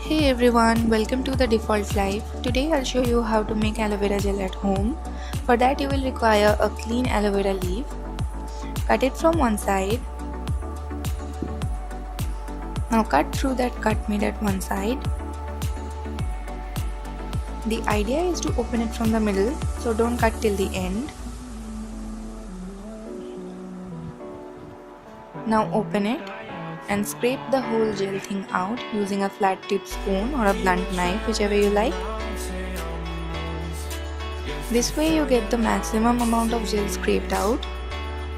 Hey everyone, welcome to the default life. Today I'll show you how to make aloe vera gel at home. For that you will require a clean aloe vera leaf. Cut it from one side. Now cut through that cut made at one side. The idea is to open it from the middle, so don't cut till the end. Now open it and scrape the whole gel thing out using a flat tip spoon or a blunt knife, whichever you like. This way you get the maximum amount of gel scraped out,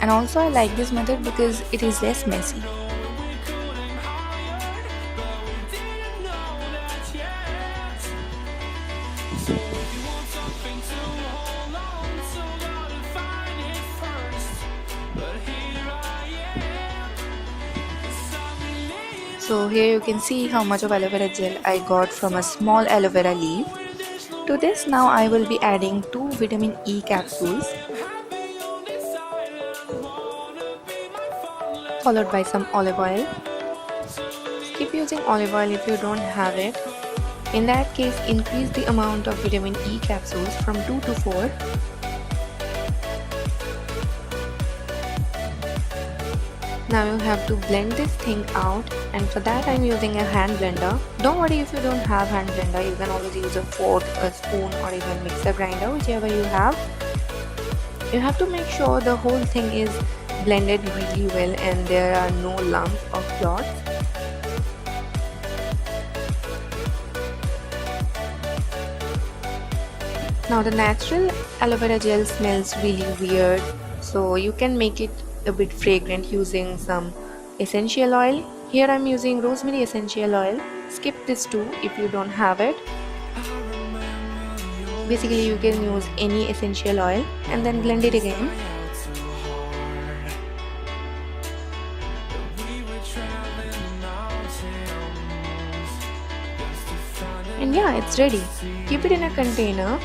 and also I like this method because it is less messy. So here you can see how much of aloe vera gel I got from a small aloe vera leaf. To this now I will be adding 2 vitamin E capsules, followed by some olive oil. Keep using olive oil if you don't have it. In that case, increase the amount of vitamin E capsules from 2 to 4. Now you have to blend this thing out, and for that I am using a hand blender. Don't worry if you don't have hand blender, you can always use a fork, a spoon or even mixer grinder, whichever you have. You have to make sure the whole thing is blended really well and there are no lumps or clots. Now the natural aloe vera gel smells really weird, so you can make it a bit fragrant using some essential oil. Here I'm using rosemary essential oil. Skip this too if you don't have it. Basically you can use any essential oil and then blend it again. And yeah, it's ready. Keep it in a container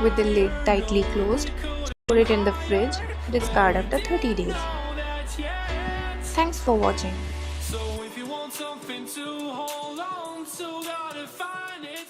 with the lid tightly closed. Put it in the fridge. Discard after 30 days. Thanks for watching. So if you want something to hold on to, gotta find it.